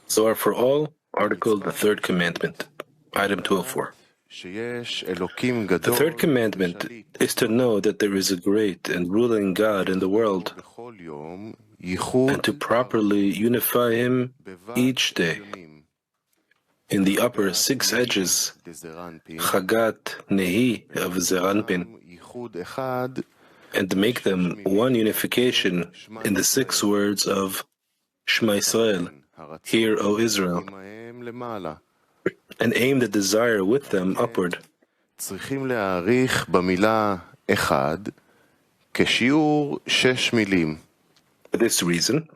Zohar for all, article the third commandment, item 204. The third commandment is to know that there is a great and ruling God in the world, and to properly unify Him each day. In the upper 6 edges, Chagat Nehi of Zeranpin, and make them one unification in the 6 words of Shema Israel, Hear, O Israel, and aim the desire with them upward. For this reason,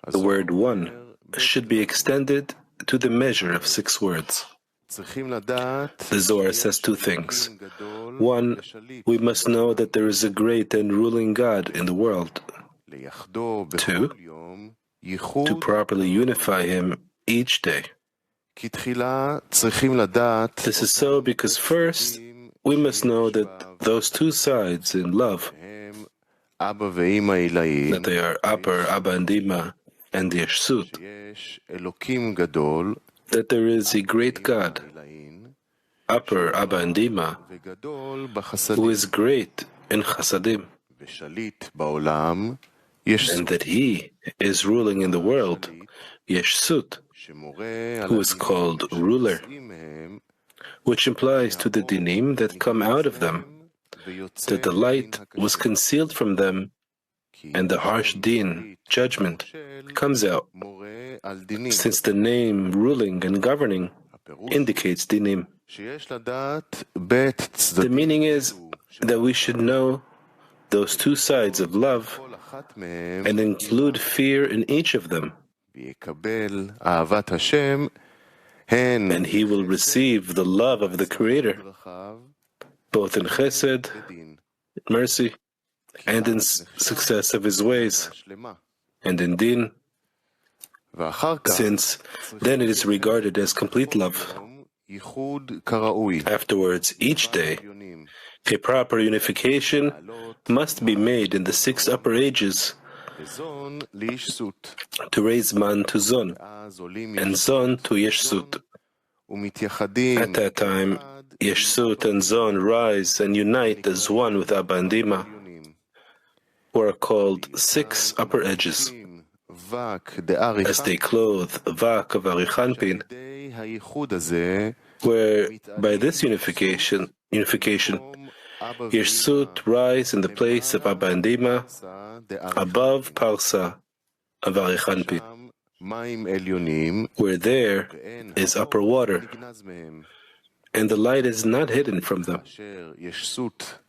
the word one should be extended to the measure of 6 words. The Zohar says 2 things. 1, we must know that there is a great and ruling God in the world. 2, to properly unify Him each day. This is so because first, we must know that those 2 sides in love, that they are upper Abba and Ima and the Yeshsut, that there is a great God, upper Abba and Ima, who is great in Chasadim, and that He is ruling in the world, Yeshsut, who is called ruler, which implies to the dinim that come out of them, that the light was concealed from them, and the harsh din, judgment, comes out, since the name ruling and governing indicates dinim. The meaning is that we should know those 2 sides of love and include fear in each of them, and he will receive the love of the Creator, both in chesed, mercy, and in success of His ways, and in din, since then it is regarded as complete love. Afterwards, each day, a proper unification must be made in the 6 upper ages to raise man to Zon, and Zon to Yeshsut. At that time, Yeshsut and Zon rise and unite as one with Abba and Ima, who are called 6 upper edges, as they clothe Vak of Arichanpin, where by this unification, Yeshsut rise in the place of Abba and Ima, above Parsa of Arichanpin, where there is upper water, and the light is not hidden from them.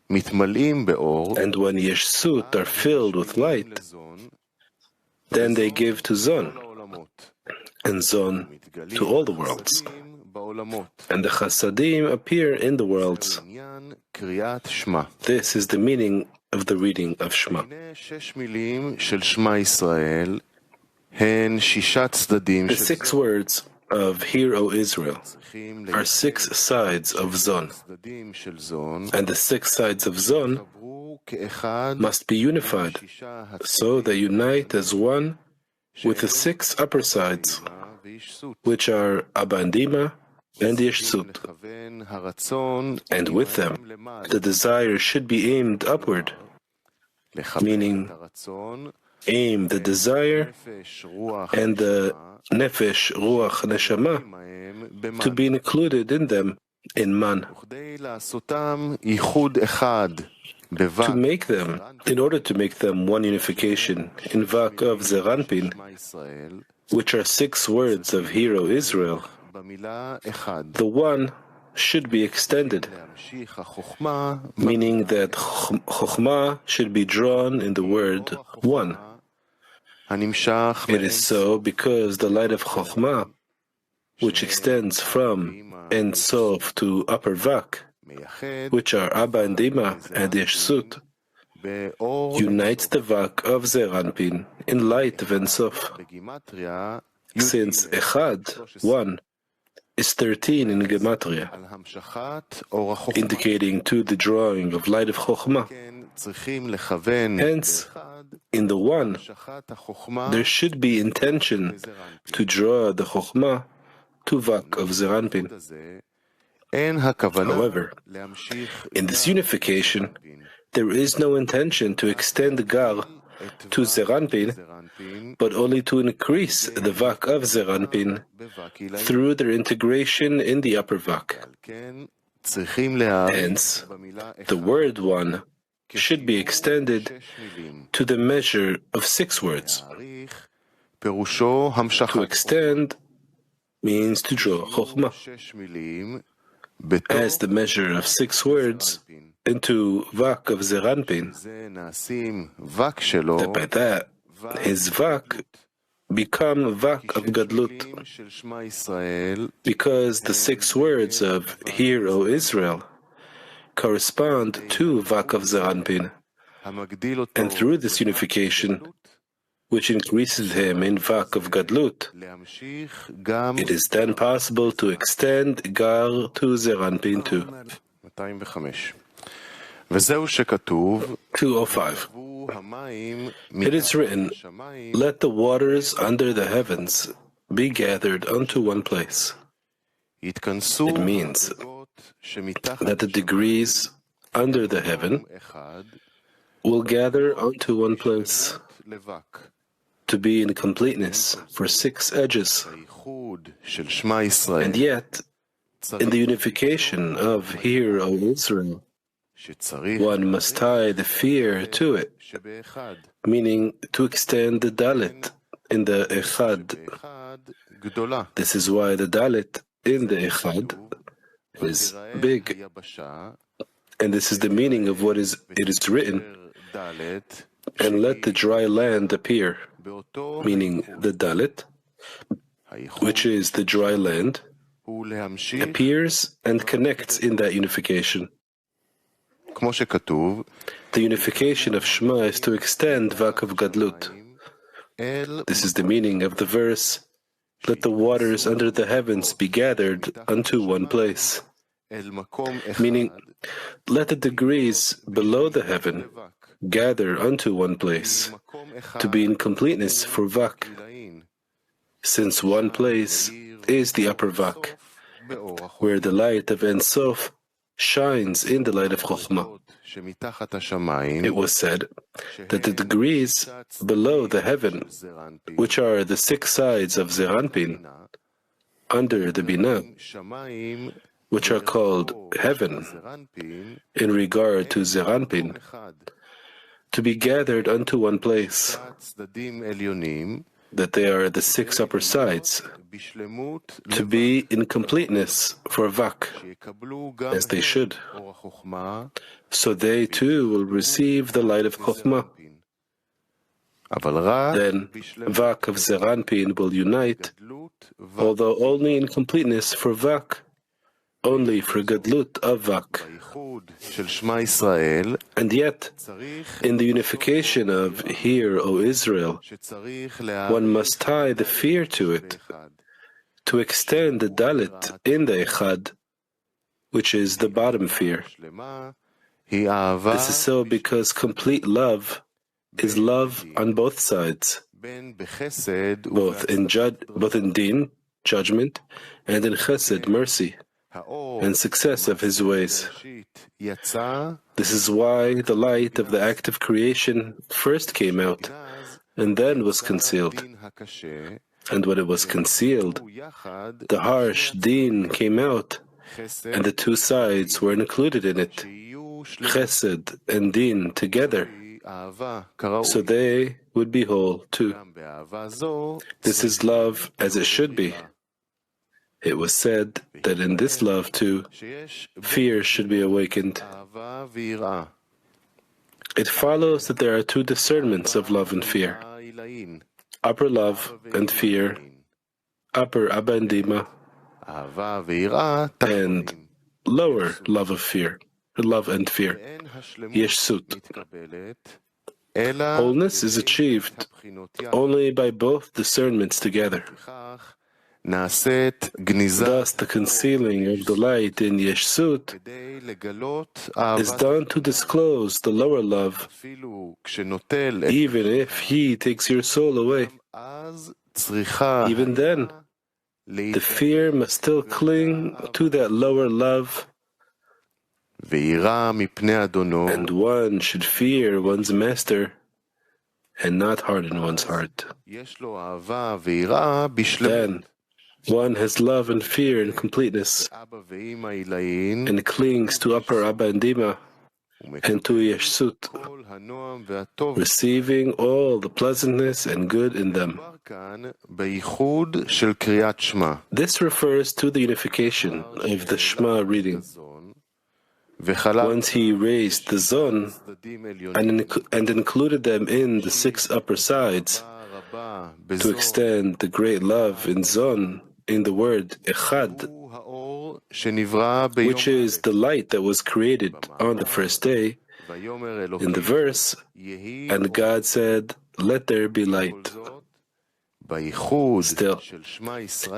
And when Yeshsut are filled with light, then they give to Zon, and Zon to all the worlds, and the Chasadim appear in the worlds. This is the meaning of the reading of Shema. The 6 words of Hear, O Israel, are 6 sides of Zon, and the 6 sides of Zon must be unified, so they unite as one with the 6 upper sides, which are Abba and Ima and Yeshsut, and with them the desire should be aimed upward, meaning aim the desire and the nefesh, ruach, neshama to be included in them in man. To make them, in order to make them one unification in Vak of Zeranpin, which are 6 words of Hear, O Israel, the one should be extended, meaning that Chokhmah should be drawn in the word one. It is so because the light of Chokhmah, which extends from Ein Sof to upper Vak, which are Abba and Ima and Yeshsut, unites the Vak of Zeranpin in light of Ein Sof. Since Echad, 1, is 13 in Gematria, indicating to the drawing of light of Chokhmah. Hence, in the one, there should be intention to draw the Chokhmah to Vak of Zeranpin. However, in this unification, there is no intention to extend Gar to Zeranpin, but only to increase the Vak of Zeranpin through their integration in the upper Vak. Hence, the word one should be extended to the measure of 6 words. To extend means to draw Chokhmah as the measure of 6 words into Vak of Zeranpin, that by that his Vak become Vak of Gadlut, because the 6 words of Hear, O Israel correspond to Vak of Zeranpin, and through this unification, which increases him in Vak of Gadlut, it is then possible to extend Gar to Zeranpin too. 205. It is written, "Let the waters under the heavens be gathered unto one place." It means that the degrees under the heaven will gather unto one place to be in completeness for 6 edges. And yet, in the unification of Hear, O Israel, one must tie the fear to it, meaning to extend the Dalit in the Echad. This is why the Dalit in the Echad is big. And this is the meaning of what it is written, "And let the dry land appear," meaning the Dalit, which is the dry land, appears and connects in that unification. The unification of Shema is to extend Vak of Gadlut. This is the meaning of the verse, "Let the waters under the heavens be gathered unto one place," meaning, let the degrees below the heaven gather unto one place to be in completeness for Vak, since one place is the upper Vak, where the light of Ein Sof shines in the light of Chokhmah. It was said that the degrees below the heaven, which are the 6 sides of Zeranpin, under the Binah, which are called heaven in regard to Zeranpin, to be gathered unto one place, that they are the 6 upper sides, to be in completeness for Vak, as they should. So they too will receive the light of Chokhmah. Then Vak of Zeranpin will unite, although only in completeness for Vak, only for Gadlut of Vak. And yet, in the unification of Hear, O Israel, one must tie the fear to it, to extend the Dalit in the Echad, which is the bottom fear. This is so because complete love is love on both sides, both in Din, judgment, and in Chesed, mercy, and success of his ways. This is why the light of the act of creation first came out, and then was concealed. And when it was concealed, the harsh Din came out, and the 2 sides were included in it, Chesed and Din together, so they would be whole too. This is love as it should be. It was said that in this love too, fear should be awakened. It follows that there are 2 discernments of love and fear: upper love and fear, upper Abba and Dima, and lower love and fear, Yeshut. Wholeness is achieved only by both discernments together. Thus, the concealing of the light in Yeshut is done to disclose the lower love, even if He takes your soul away. Even then, the fear must still cling to that lower love, and one should fear one's master and not harden one's heart. Then, one has love and fear in completeness, and clings to Upper Abba and Dima, and to Yeshut, receiving all the pleasantness and good in them. This refers to the unification of the Shema reading. Once he raised the Zon and included them in the 6 upper sides, to extend the great love in Zon, in the word Echad, which is the light that was created on the first day, in the verse, and God said, "Let there be light." Still,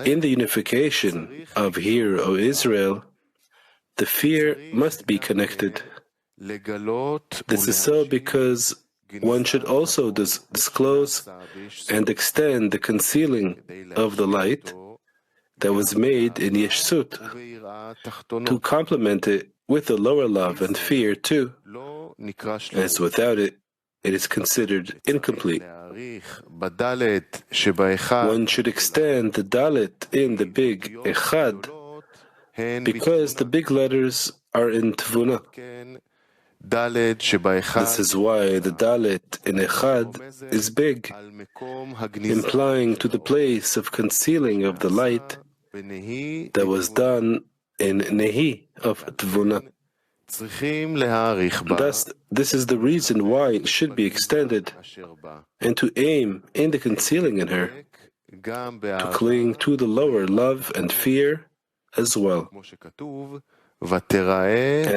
in the unification of Hear, O Israel, the fear must be connected. This is so because one should also disclose and extend the concealing of the light that was made in Yeshut, to complement it with the lower love and fear too, as without it, it is considered incomplete. One should extend the Dalet in the big Echad, because the big letters are in Tvuna. This is why the Dalet in Echad is big, implying to the place of concealing of the light that was done in Nehi of Tvuna. Thus, this is the reason why it should be extended, and to aim in the concealing in her, to cling to the lower love and fear as well.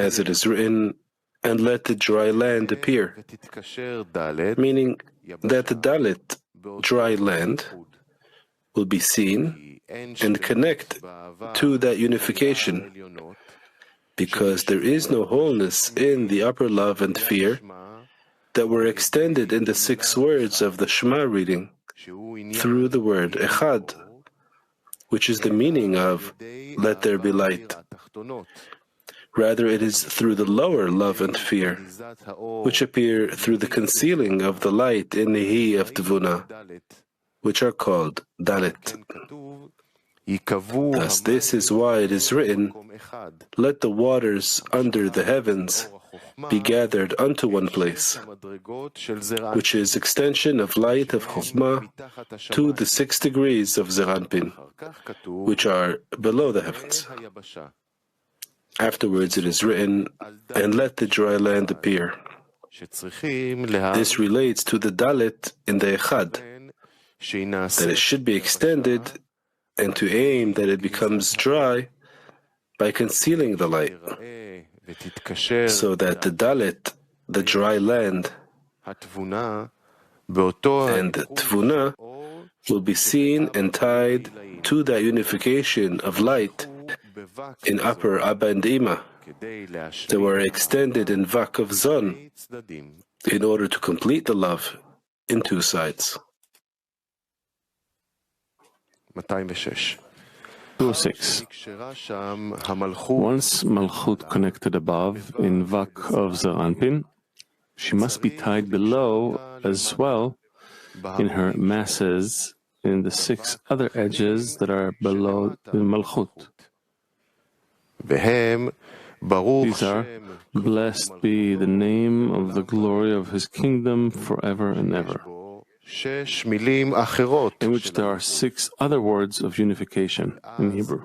As it is written, "And let the dry land appear," meaning that the Dalet, dry land, will be seen and connect to that unification, because there is no wholeness in the upper love and fear that were extended in the 6 words of the Shema reading through the word Echad, which is the meaning of "let there be light." Rather, it is through the lower love and fear, which appear through the concealing of the light in the He of Tvuna, which are called Dalet. Thus, this is why it is written, "Let the waters under the heavens be gathered unto one place," which is extension of light of Chokhmah to the 6 degrees of Zeranpin, which are below the heavens. Afterwards it is written, "And let the dry land appear." This relates to the Dalet in the Echad, that it should be extended and to aim that it becomes dry by concealing the light, so that the Dalet, the dry land, and the Tvuna will be seen and tied to that unification of light in Upper Abba and Ima, that were extended in Vak of Zon, in order to complete the love in 2 sides. 206. Once Malchut connected above in Vak of Zeranpin, she must be tied below as well in her masses in the 6 other edges that are below the Malchut. These are, "Blessed be the name of the glory of His kingdom forever and ever," in which there are 6 other words of unification in Hebrew.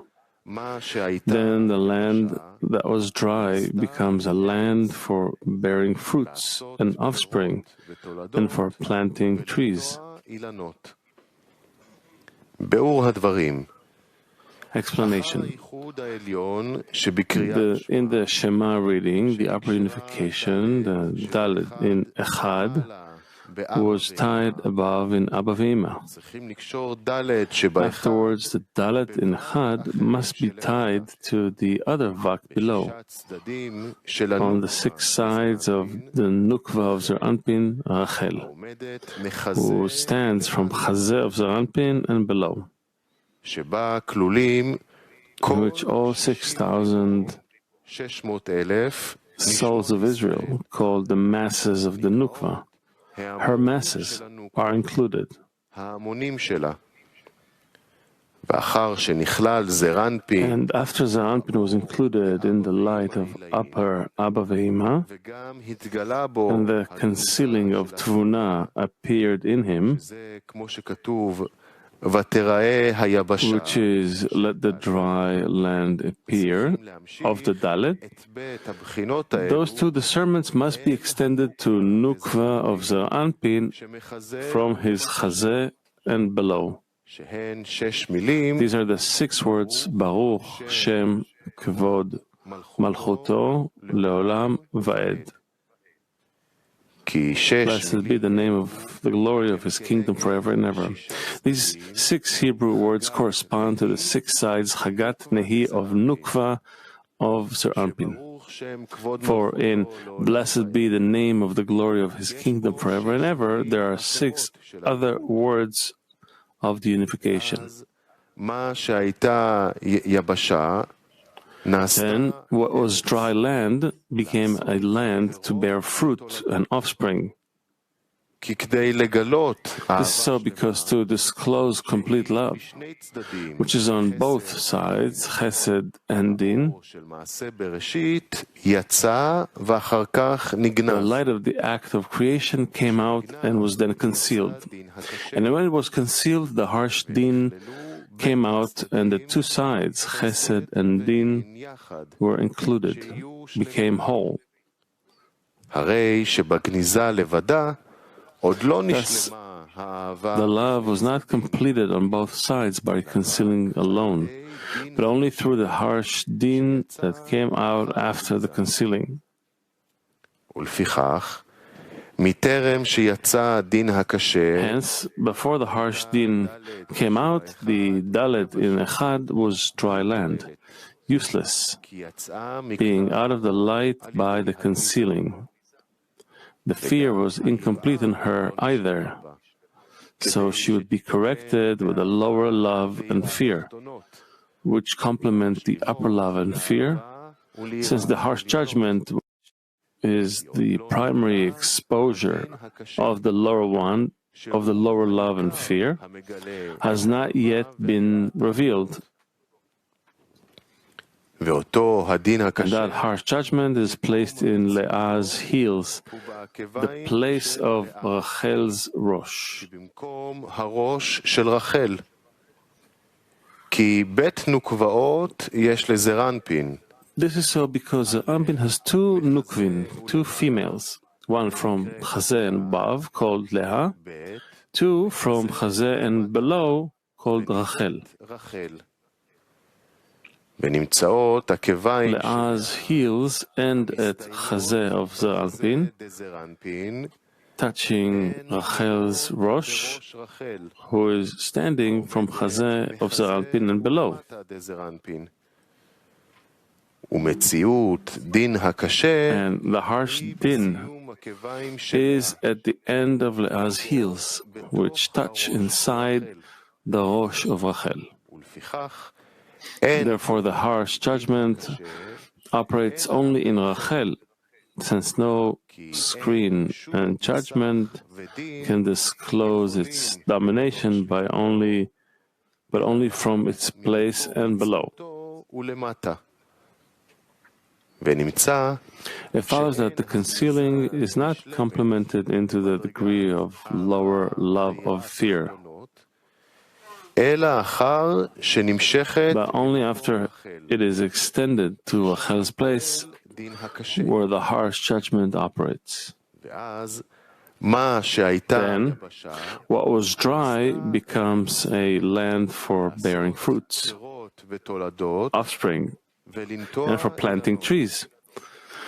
Then the land that was dry becomes a land for bearing fruits and offspring, and for planting trees. Explanation. In the Shema reading, the upper unification, the Dalet in Echad, was tied above in Abba Ve'ima. Afterwards, the Dalet in Echad must be tied to the other Vak below. On the 6 sides of the Nukva of Zer Anpin, Rachel, who stands from Chazeh of Zer Anpin and below, in which all 6,000 souls of Israel, called the masses of the Nukva, her masses, are included. And after Zer Anpin was included in the light of upper Abba Ve'ima, and the concealing of Tvuna appeared in him, which is, let the dry land appear, of the Dalet, those 2 discernments must be extended to Nukva of Zer Anpin from his Chazeh and below. These are the 6 words, Baruch Shem Kvod Malchuto Leolam Va'ed. Blessed be the name of the glory of his kingdom forever and ever. These 6 Hebrew words correspond to the 6 sides Chagat Nehi of Nukva of Zer Anpin. For in blessed be the name of the glory of his kingdom forever and ever, there are 6 other words of the unification. Then what was dry land became a land to bear fruit and offspring. This is so because to disclose complete love, which is on both sides, Chesed and Din, the light of the act of creation came out and was then concealed. And when it was concealed, the harsh Din came out, and the 2 sides, Chesed and Din, were included, became whole. Thus, the love was not completed on both sides by concealing alone, but only through the harsh Din that came out after the concealing. Hence, before the harsh Din came out, the Dalet in Echad was dry land, useless, being out of the light by the concealing. The fear was incomplete in her either, so she would be corrected with a lower love and fear, which complement the upper love and fear, since the harsh judgment is the primary exposure of the lower one, of the lower love and fear, has not yet been revealed. And that harsh judgment is placed in Leah's heels, the place of Rachel's Rosh. This is so because Anpin has 2 Nukvin, 2 females, one from Chazeh and above, called Leah, 2 from Chazeh and below, called Rachel. Leah's heels end at Chazeh of Zer Anpin, touching Rachel's Rosh, who is standing from Chazeh of Zer Anpin and below. And the harsh Din is at the end of Leah's heels, which touch inside the Rosh of Rachel. Therefore, the harsh judgment operates only in Rachel, since no screen and judgment can disclose its domination but only from its place and below. It follows that the concealing is not complemented into the degree of lower love of fear, but only after it is extended to Rachel's place, where the harsh judgment operates. Then, what was dry becomes a land for bearing fruits, offspring, and for planting trees.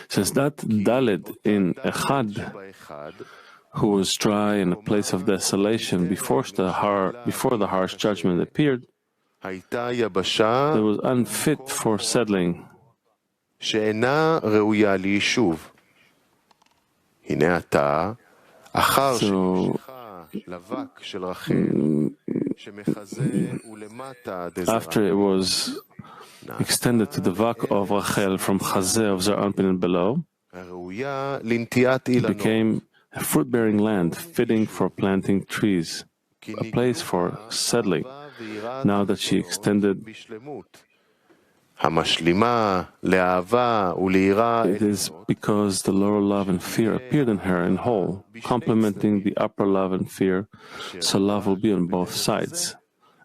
Since that Dalet in Echad who was dry in a place of desolation before the harsh judgment appeared, that was unfit for settling. So, after it was extended to the vak of Rachel from Chazeh of Zohar and below, it became a fruit-bearing land fitting for planting trees, a place for settling, now that she extended. It is because the lower love and fear appeared in her in whole, complementing the upper love and fear, so love will be on both sides.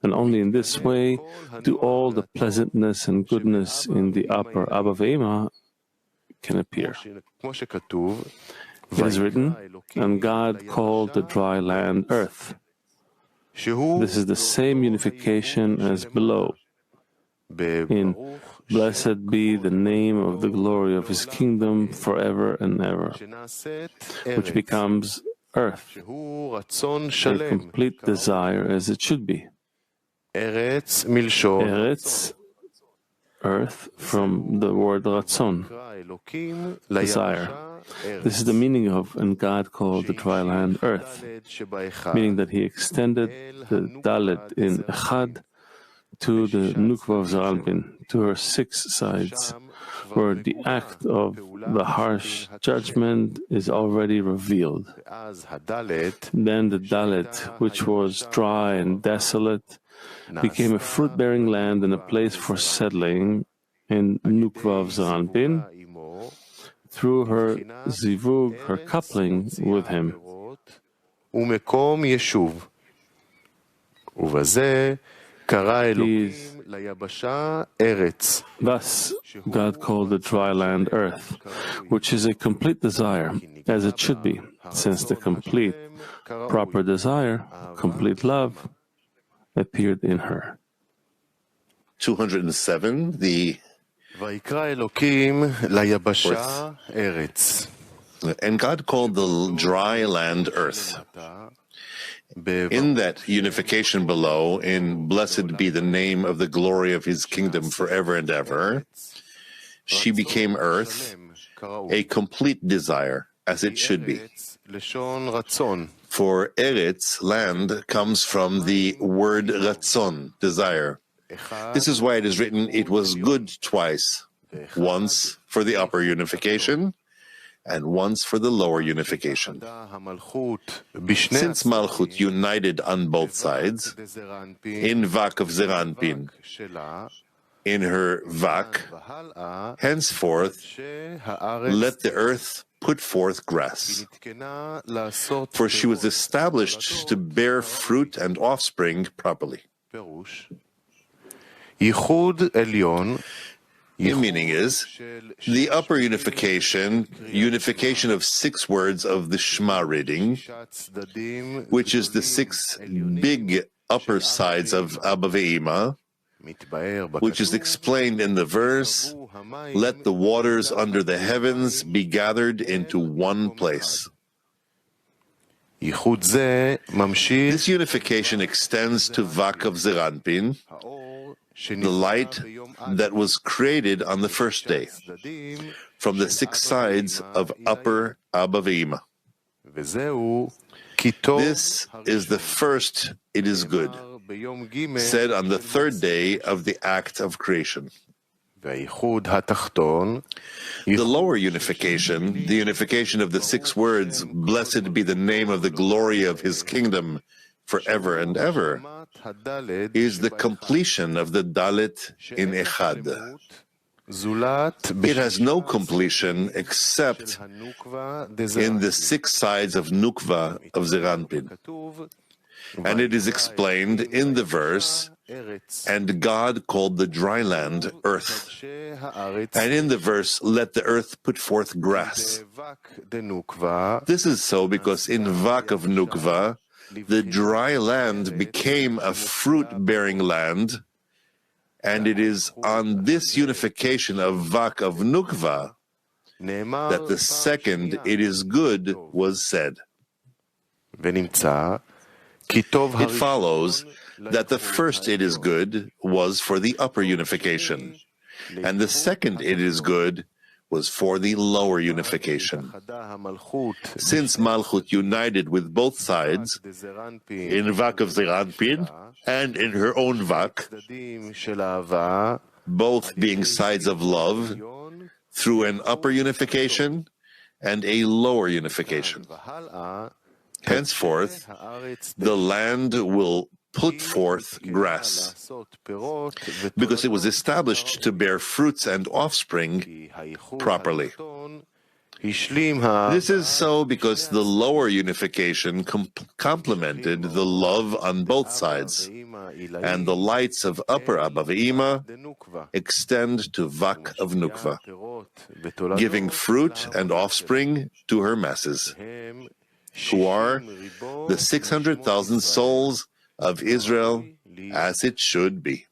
And only in this way do all the pleasantness and goodness in the upper Abba Ve'ema can appear. It is written, and God called the dry land earth. This is the same unification as below. In blessed be the name of the glory of His kingdom forever and ever, which becomes earth, a complete desire as it should be. Eretz, earth, from the word ratzon, desire. This is the meaning of, and God called the dry land earth, meaning that He extended the Dalet in Echad to the Nukva of Zohar, to her 6 sides, where the act of the harsh judgment is already revealed. Then the Dalet, which was dry and desolate, became a fruit-bearing land and a place for settling in Nukva of Zohar, through her zivug, her coupling with him. Thus, God called the dry land earth, which is a complete desire, as it should be, since the complete, proper desire, complete love, appeared in her. 207, the and God called the dry land earth. In that unification below, in blessed be the name of the glory of His kingdom forever and ever, she became earth, a complete desire, as it should be. For Eretz, land, comes from the word ratzon, desire. This is why it is written, it was good twice, once for the upper unification, and once for the lower unification. Since Malchut united on both sides, in Vak of Zeranpin, in her Vak, henceforth, let the earth put forth grass. For she was established to bear fruit and offspring properly. The meaning is, the upper unification of 6 words of the Shema reading, which is the 6 big upper sides of Abba Ve'ema, which is explained in the verse, let the waters under the heavens be gathered into one place. This unification extends to Vak of Zeranpin, the light that was created on the first day, from the 6 sides of upper Abba Ve'ema. This is the first, it is good, said on the 3rd day of the act of creation. The lower unification, the unification of the 6 words, blessed be the name of the glory of His kingdom forever and ever, is the completion of the Dalet in Echad. It has no completion except in the 6 sides of Nukva of Zeranpin. And it is explained in the verse, and God called the dry land earth. And in the verse, let the earth put forth grass. This is so because in Vak of Nukva, the dry land became a fruit-bearing land, and it is on this unification of Vak of Nukva that the second, it is good, was said. It follows that the first "it is good" was for the upper unification, and the second "it is good" was for the lower unification. Since Malchut united with both sides, in Vak of Zeranpin and in her own Vak, both being sides of love, through an upper unification and a lower unification. Henceforth, the land will put forth grass, because it was established to bear fruits and offspring properly. This is so because the lower unification complemented the love on both sides, and the lights of upper Abba Ve'ima extend to Vak of Nukva, giving fruit and offspring to her masses, who are the 600,000 souls of Israel, as it should be.